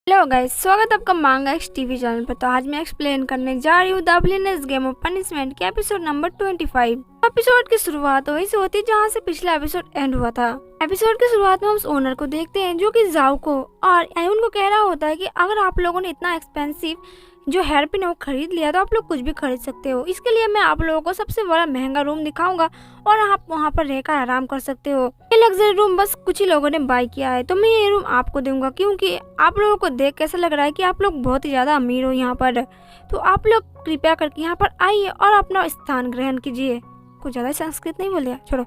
Hello guys, स्वागत है आपका मांगा एक्स टीवी चैनल पर। तो आज मैं एक्सप्लेन करने जा रही हूँ the villainous game of punishment के एपिसोड नंबर 25। एपिसोड की शुरुआत वहीं से होती है जहाँ से पिछला एपिसोड एंड हुआ था। एपिसोड की शुरुआत में हम उस ओनर को देखते हैं जो कि जाओ को और आयुन को कह रहा होता है कि अगर आप लोगों ने इतना एक्सपेंसिव जो हेयर पिन है वो खरीद लिया तो आप लोग कुछ भी खरीद सकते हो। इसके लिए मैं आप लोगों को सबसे बड़ा महंगा रूम दिखाऊंगा और आप वहाँ पर रहकर आराम कर सकते हो। ये लग्जरी रूम बस कुछ ही लोगों ने बाय किया है, तो मैं ये रूम आपको दूंगा क्योंकि आप लोगों को देख कैसा लग रहा है कि आप लोग बहुत ही ज्यादा अमीर हो यहाँ पर। तो आप लोग कृपया करके यहाँ पर आइए और अपना स्थान ग्रहण कीजिए। कुछ ज्यादा संस्कृत नहीं बोलिए, छोड़ो।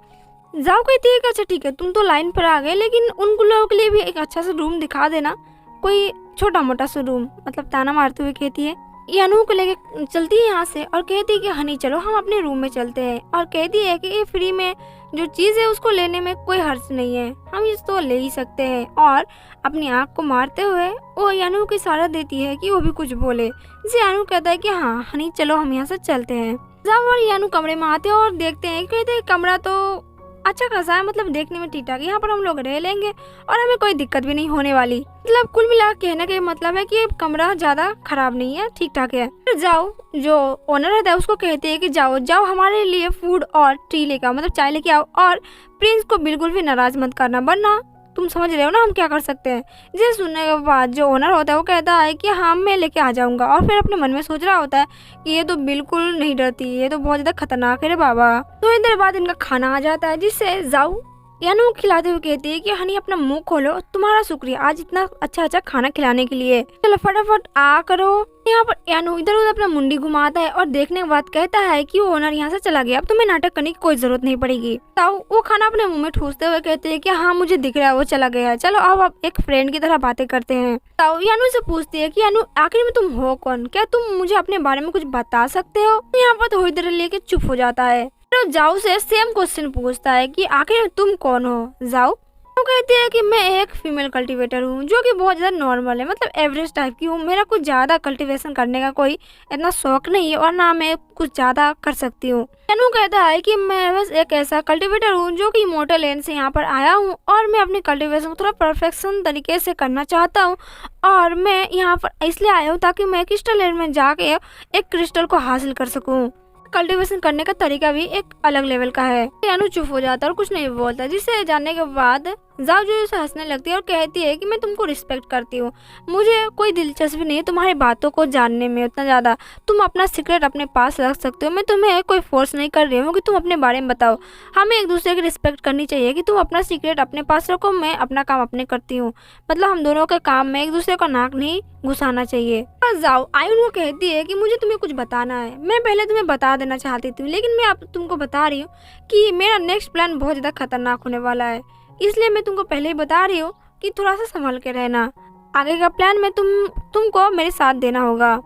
जाओ कहती है कि अच्छा ठीक है, तुम तो लाइन पर आ गए, लेकिन उन लोगों के लिए भी एक अच्छा सा रूम दिखा देना, कोई छोटा मोटा सा रूम। मतलब ताना मारते हुए कहती है। ये अनु को लेके चलती है यहाँ से और कहती है कि हनी चलो हम अपने रूम में चलते हैं, और कहती है कि ये फ्री में जो चीज़ है उसको लेने में कोई हर्ज नहीं है, हम इसको ले ही सकते हैं। और अपनी आँख को मारते हुए वो अनु को इशारा देती है कि वो भी कुछ बोले, जिसे अनु कहता है कि हाँ हनी चलो हम यहाँ से चलते हैं। जब और अनु कमरे में आते हैं और देखते हैं, कहते हैं कमरा तो अच्छा खासा है, मतलब देखने में ठीक ठाक है, यहाँ पर हम लोग रह लेंगे और हमें कोई दिक्कत भी नहीं होने वाली। मतलब कुल मिला कहने का मतलब है कि ये कमरा ज्यादा खराब नहीं है, ठीक ठाक है। फिर जाओ जो ओनर रहता है उसको कहते हैं कि जाओ जाओ हमारे लिए फूड और टी लेकर, मतलब चाय लेके आओ, और प्रिंस को बिल्कुल भी नाराज मत करना, वरना तुम समझ रहे हो ना हम क्या कर सकते हैं। जिसे सुनने के बाद जो ओनर होता है वो कहता है कि हाँ मैं लेके आ जाऊंगा, और फिर अपने मन में सोच रहा होता है कि ये तो बिल्कुल नहीं डरती, ये तो बहुत ज्यादा खतरनाक है रे बाबा। थोड़ी देर बाद इनका खाना आ जाता है, जिससे जाओ यानू खिलाते हुए कहती है कि हनी अपना मुंह खोलो, तुम्हारा शुक्रिया आज इतना अच्छा अच्छा खाना खिलाने के लिए, चलो फटाफट आ करो। यहाँ पर यानू इधर उधर अपना मुंडी घुमाता है और देखने के बाद कहता है कि वो ओनर यहाँ से चला गया, अब तुम्हें नाटक करने की कोई जरूरत नहीं पड़ेगी। ताऊ वो खाना अपने मुंह में ठूसते हुए कहते हैं कि हाँ मुझे दिख रहा है वो चला गया है, चलो अब आप एक फ्रेंड की तरह बातें करते हैं। ताऊ यानू से पूछती है कि यानू आखिर में तुम हो कौन, क्या तुम मुझे अपने बारे में कुछ बता सकते हो। यहाँ पर थोड़ी देर लेके चुप हो जाता है। तो जाओ से सेम क्वेश्चन पूछता है कि आखिर तुम कौन हो। जाओ वो कहती है कि मैं एक फीमेल कल्टीवेटर हूँ जो कि बहुत ज़्यादा नॉर्मल है, मतलब एवरेज टाइप की हूँ, मेरा कुछ ज़्यादा कल्टीवेशन करने का कोई इतना शौक नहीं है और ना मैं कुछ ज़्यादा कर सकती हूँ। अनु कहता है कि मैं बस एक ऐसा कल्टीवेटर हूँ जो कि इमोर्टल लैंड से यहाँ पर आया हूँ और मैं अपनी कल्टीवेशन को थोड़ा परफेक्शन तरीके से करना चाहता हूँ, और मैं यहाँ पर इसलिए आया हूँ ताकि मैं क्रिस्टल लैंड में जाके एक क्रिस्टल को हासिल कर सकूँ। कल्टीवेशन करने का तरीका भी एक अलग लेवल का है। अनु चुप हो जाता है और कुछ नहीं बोलता, जिसे जानने के बाद जाओ जो उसे हंसने लगती है और कहती है कि मैं तुमको रिस्पेक्ट करती हूँ, मुझे कोई दिलचस्पी नहीं है तुम्हारी बातों को जानने में उतना ज़्यादा, तुम अपना सीक्रेट अपने पास रख सकते हो, मैं तुम्हें कोई फोर्स नहीं कर रही हूँ कि तुम अपने बारे में बताओ, हमें एक दूसरे की रिस्पेक्ट करनी चाहिए कि तुम अपना सीक्रेट अपने पास रखो, मैं अपना काम अपने करती हूँ, मतलब हम दोनों के काम में एक दूसरे का नाक नहीं घुसाना चाहिए। जाओ आयुन वो कहती है कि मुझे तुम्हें कुछ बताना है, मैं पहले तुम्हें बता देना चाहती थी लेकिन मैं अब तुमको बता रही हूँ कि मेरा नेक्स्ट प्लान बहुत ज़्यादा खतरनाक होने वाला है, इसलिए मैं तुमको पहले ही बता रही हूँ कि थोड़ा सा संभल के रहना, आगे का प्लान में तुमको मेरे साथ देना होगा।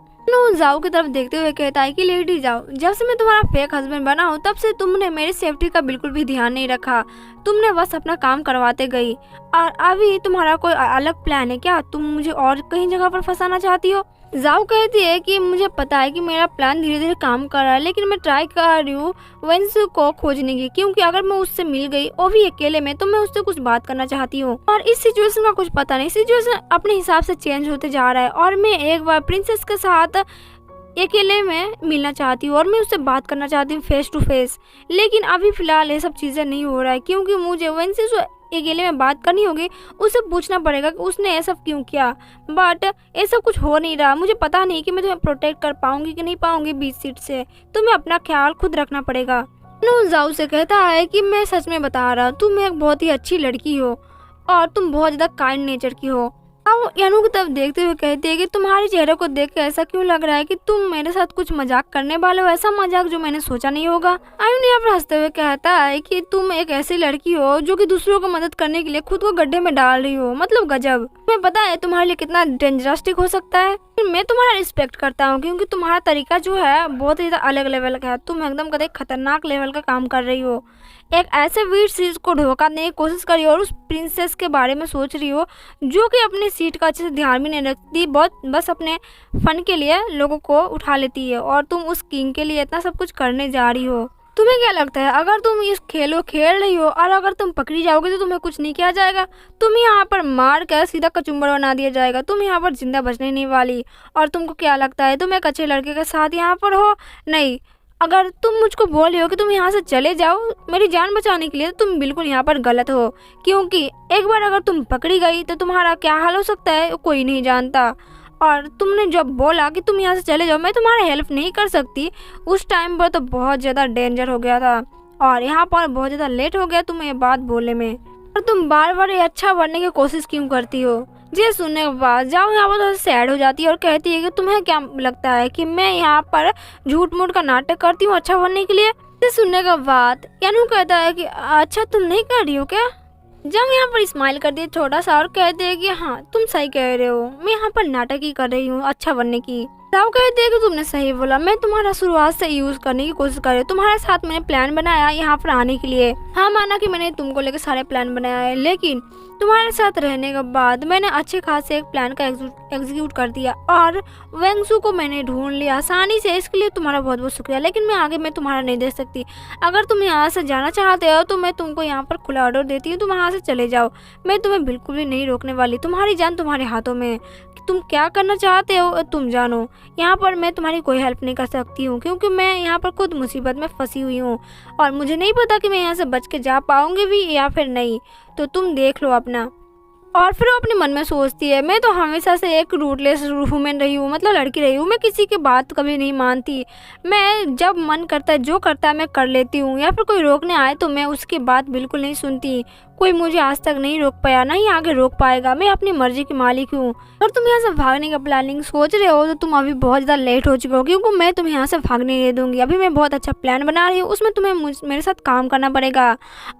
जाओ की तरफ देखते हुए कहता है कि लेडी जाओ, जब से मैं तुम्हारा फेक हस्बैंड बना हूँ तब से तुमने मेरी सेफ्टी का बिल्कुल भी ध्यान नहीं रखा, तुमने बस अपना काम करवाते गई, और अभी तुम्हारा कोई अलग प्लान है क्या, तुम मुझे और कहीं जगह पर फंसाना चाहती हो। जाओ कहती है कि मुझे पता है कि मेरा प्लान धीरे धीरे काम कर रहा है, लेकिन मैं ट्राई कर रही हूँ वेंसू को खोजने की, क्योंकि अगर मैं उससे मिल गई वो भी अकेले में तो मैं उससे कुछ बात करना चाहती हूँ, और इस सिचुएशन का कुछ पता नहीं, सिचुएशन अपने हिसाब से चेंज होते जा रहा है और मैं एक बार प्रिंसेस के साथ अकेले में मिलना चाहती हूँ और मैं उससे बात करना चाहती हूँ फेस टू फेस, लेकिन अभी फिलहाल ये सब चीज़ें नहीं हो रहा है क्योंकि मुझे वेंसी से अकेले में बात करनी होगी, उससे पूछना पड़ेगा कि उसने ऐसा क्यों किया, बट ऐसा कुछ हो नहीं रहा, मुझे पता नहीं कि मैं तुम्हें प्रोटेक्ट कर पाऊंगी कि नहीं पाऊंगी बीच सीट से, तुम्हें अपना ख्याल खुद रखना पड़ेगा। जाओ से कहता है कि मैं सच में बता रहा हूँ, तुम एक बहुत ही अच्छी लड़की हो और तुम बहुत ज़्यादा काइंड नेचर की हो। अब यानू की तरफ देखते हुए कहती है कि तुम्हारे चेहरे को देख के ऐसा क्यों लग रहा है कि तुम मेरे साथ कुछ मजाक करने वाले हो, ऐसा मजाक जो मैंने सोचा नहीं होगा। आयुन यहाँ पर हंसते हुए कहता है कि तुम एक ऐसी लड़की हो जो कि दूसरों को मदद करने के लिए खुद को गड्ढे में डाल रही हो, मतलब गजब, तुम्हें पता है तुम्हारे लिए कितना डेंजरस्टिक हो सकता है। मैं तुम्हारा रिस्पेक्ट करता हूँ क्योंकि तुम्हारा तरीका जो है बहुत ही अलग लेवल का है, तुम एकदम कदे खतरनाक लेवल का काम कर रही हो, एक ऐसे वीर चीज को धोखा देने की कोशिश करी और उस प्रिंसेस के बारे में सोच रही हो जो कि अपनी सीट का अच्छे से ध्यान भी नहीं रखती, बहुत बस अपने फन के लिए लोगों को उठा लेती है, और तुम उस किंग के लिए इतना सब कुछ करने जा रही हो। तुम्हें क्या लगता है अगर तुम इस खेल खेल रही हो और अगर तुम पकड़ी जाओगे तो तुम्हें कुछ नहीं किया जाएगा? तुम यहाँ पर मार कर सीधा कचुम्बर बना दिया जाएगा। तुम यहाँ पर जिंदा बचने नहीं वाली। और तुमको क्या लगता है तुम एक अच्छे लड़के के साथ यहाँ पर हो? नहीं, अगर तुम मुझको बोल रही हो कि तुम यहाँ से चले जाओ मेरी जान बचाने के लिए, तो तुम बिल्कुल यहाँ पर गलत हो। क्योंकि एक बार अगर तुम पकड़ी गई तो तुम्हारा क्या हाल हो सकता है कोई नहीं जानता। और तुमने जब बोला कि तुम यहाँ से चले जाओ, मैं तुम्हारा हेल्प नहीं कर सकती, उस टाइम पर तो बहुत ज़्यादा डेंजर हो गया था और यहाँ पर बहुत ज़्यादा लेट हो गया तुम्हें ये बात बोलने में। और तुम बार बार ये अच्छा बनने की कोशिश क्यों करती हो? ये सुनने के बाद जाओ यहाँ पर थोड़ा सैड हो जाती है और कहती है कि तुम्हें क्या लगता है कि मैं यहाँ पर झूठ मूठ का नाटक करती हूँ अच्छा बनने के लिए? ये सुनने के बाद यानू कहता है कि अच्छा तुम नहीं कर रही हो क्या? जंग यहाँ पर स्माइल कर दिए छोटा सा और कहते हैं कि हाँ तुम सही कह रहे हो, मैं यहाँ पर नाटक ही कर रही हूँ अच्छा बनने की। राव कहते हैं कि तुमने सही बोला, मैं तुम्हारा शुरुआत से यूज करने की कोशिश कर रही हूँ। तुम्हारे साथ मैंने प्लान बनाया यहाँ पर आने के लिए। हाँ माना कि मैंने तुमको लेकर सारे प्लान बनाया है, लेकिन तुम्हारे साथ रहने के बाद मैंने अच्छे खासे एक प्लान का एग्जीक्यूट कर दिया और वेंगसू को मैंने ढूंढ लिया आसानी से। इसके लिए तुम्हारा बहुत बहुत शुक्रिया, लेकिन मैं आगे मैं तुम्हारा नहीं देख सकती। अगर तुम यहाँ से जाना चाहते हो तो मैं तुमको यहाँ पर खुला ऑर्डर देती हूँ, तुम यहाँ से चले जाओ। मैं तुम्हें बिल्कुल भी नहीं रोकने वाली, तुम्हारी जान तुम्हारे हाथों में है। तुम क्या करना चाहते हो तुम जानो। यहाँ पर मैं तुम्हारी कोई हेल्प नहीं कर सकती हूँ क्योंकि मैं यहाँ पर खुद मुसीबत में फंसी हुई हूँ और मुझे नहीं पता कि मैं यहाँ से बच के जा पाऊँगी भी या फिर नहीं, तो तुम देख लो अपना। और फिर वो अपने मन में सोचती है मैं तो हमेशा से एक रूटलेस वुमेन रही हूँ, मतलब लड़की रही हूँ। मैं किसी की बात कभी नहीं मानती, मैं जब मन करता है जो करता है मैं कर लेती हूँ, या फिर कोई रोकने आए तो मैं उसकी बात बिल्कुल नहीं सुनती। कोई मुझे आज तक नहीं रोक पाया, ना ही आगे रोक पाएगा। मैं अपनी मर्जी की मालिक हूँ। और तुम यहाँ से भागने का प्लानिंग सोच रहे हो तो तुम अभी बहुत ज़्यादा लेट हो चुके हो, क्योंकि मैं तुम्हें यहाँ से भागने नहीं दूंगी। अभी मैं बहुत अच्छा प्लान बना रही हूँ, उसमें तुम्हें मेरे साथ काम करना पड़ेगा।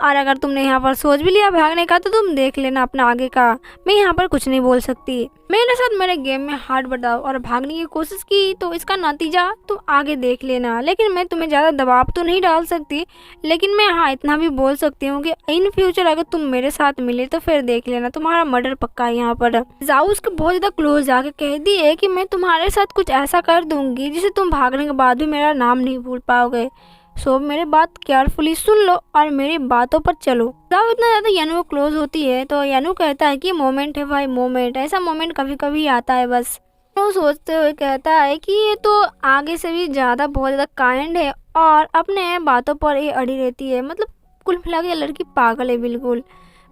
और अगर तुमने यहाँ पर सोच भी लिया भागने का तो तुम देख लेना अपना आगे का। मैं यहाँ पर कुछ नहीं बोल सकती। मेरे साथ मेरे गेम में हाथ बढ़ाओ और भागने की कोशिश की तो इसका नतीजा तुम आगे देख लेना। लेकिन मैं तुम्हें ज़्यादा दबाव तो नहीं डाल सकती, लेकिन मैं हाँ इतना भी बोल सकती हूँ कि इन फ्यूचर अगर तुम मेरे साथ मिले तो फिर देख लेना तुम्हारा मर्डर पक्का है। यहाँ पर जाओ उसके बहुत ज़्यादा क्लोज जाके कह दी है कि मैं तुम्हारे साथ कुछ ऐसा कर दूंगी जिसे तुम भागने के बाद भी मेरा नाम नहीं भूल पाओगे। सो मेरी बात केयरफुली सुन लो और मेरी बातों पर चलो। जब इतना ज़्यादा यानू क्लोज होती है तो यानू कहता है कि मोमेंट है भाई, मोमेंट। ऐसा मोमेंट कभी कभी आता है बस। वो सोचते हुए कहता है कि ये तो आगे से भी ज़्यादा बहुत ज़्यादा काइंड है और अपने बातों पर ये अड़ी रहती है। मतलब कुल मिला के लड़की पागल है बिल्कुल।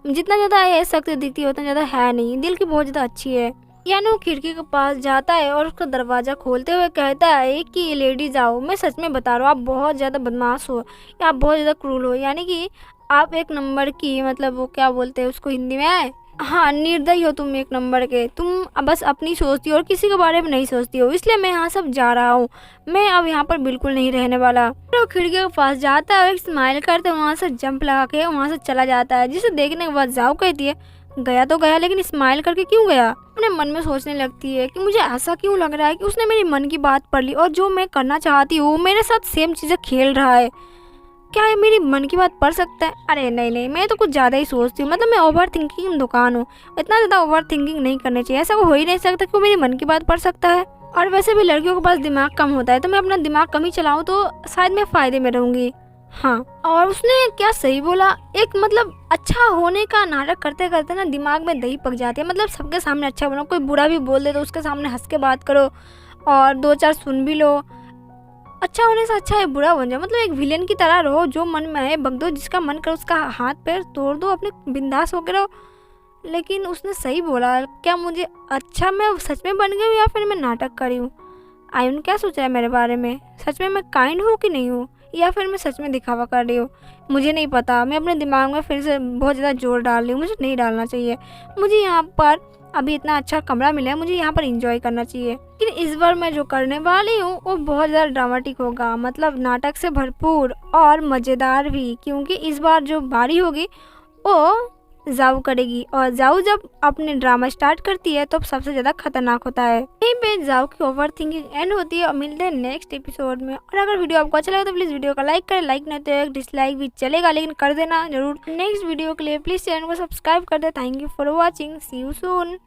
जितना ज़्यादा ये सख्त दिखती है उतना ज़्यादा है नहीं, दिल की बहुत ज़्यादा अच्छी है। यानू खिड़की के पास जाता है और उसका दरवाज़ा खोलते हुए कहता है कि लेडीज आओ, मैं सच में बता रहा हूँ आप बहुत ज़्यादा बदमाश हो या आप बहुत ज़्यादा क्रूल हो। यानी कि आप एक नंबर की, मतलब वो क्या बोलते हैं उसको हिंदी में, हाँ निर्दयी हो तुम एक नंबर के। तुम बस अपनी सोचती हो और किसी के बारे में नहीं सोचती हो, इसलिए मैं यहाँ सब जा रहा हूँ। मैं अब यहाँ पर बिल्कुल नहीं रहने वाला। तो खिड़की के पास जाता है, एक स्माइल करते वहाँ से जंप लगा के वहाँ से चला जाता है। जिसे देखने के बाद जाओ कहती है गया तो गया, लेकिन स्माइल करके क्यों गया? अपने मन में सोचने लगती है कि मुझे ऐसा क्यों लग रहा है कि उसने मेरी मन की बात पढ़ ली और जो मैं करना चाहती हूँ मेरे साथ सेम चीज़ें खेल रहा है। क्या ये मेरी मन की बात पढ़ सकता है? अरे नहीं नहीं, मैं तो कुछ ज़्यादा ही सोचती हूँ। मतलब मैं ओवर थिंकिंग दुकान हूँ, इतना ज़्यादा ओवर थिंकिंग नहीं करनी चाहिए। ऐसा हो ही नहीं सकता कि वो मेरी मन की बात पढ़ सकता है। और वैसे भी लड़कियों के पास दिमाग कम होता है, तो मैं अपना दिमाग कम ही चलाऊँ तो शायद मैं फ़ायदे में रहूँगी। हाँ, और उसने क्या सही बोला। एक मतलब अच्छा होने का नाटक करते करते ना दिमाग में दही पक जाती है। मतलब सबके सामने अच्छा बनो, कोई बुरा भी बोल दे तो उसके सामने हंस के बात करो और दो चार सुन भी लो। अच्छा होने से अच्छा है बुरा बन जाओ, मतलब एक विलेन की तरह रहो, जो मन में आए बक दो, जिसका मन करे उसका हाथ पैर तोड़ दो, अपने बिंदास होकर रहो। लेकिन उसने सही बोला। क्या मुझे अच्छा मैं सच में बन गई हूँ या फिर मैं नाटक करी हूँ? आयुन क्या सोच रहा है मेरे बारे में? सच में मैं काइंड हूँ कि नहीं हूँ, या फिर मैं सच में दिखावा कर रही हूँ? मुझे नहीं पता। मैं अपने दिमाग में फिर से बहुत ज़्यादा जोर डाल रही हूँ, मुझे नहीं डालना चाहिए। मुझे यहाँ पर अभी इतना अच्छा कमरा मिला है, मुझे यहाँ पर एंजॉय करना चाहिए। लेकिन इस बार मैं जो करने वाली हूँ वो बहुत ज़्यादा ड्रामेटिक होगा, मतलब नाटक से भरपूर और मज़ेदार भी। क्योंकि इस बार जो बारी होगी वो जाऊ करेगी, और जाऊ जब अपने ड्रामा स्टार्ट करती है तो सबसे ज़्यादा खतरनाक होता है। यहीं पे जाऊ की ओवर थिंकिंग एंड होती है। और मिलते हैं नेक्स्ट एपिसोड में। और अगर वीडियो आपको अच्छा लगा तो प्लीज़ वीडियो को लाइक करें, लाइक नहीं तो एक डिसलाइक भी चलेगा, लेकिन कर देना जरूर। नेक्स्ट वीडियो के लिए प्लीज़ चैनल को सब्सक्राइब कर दे। Thank you for watching, see you soon.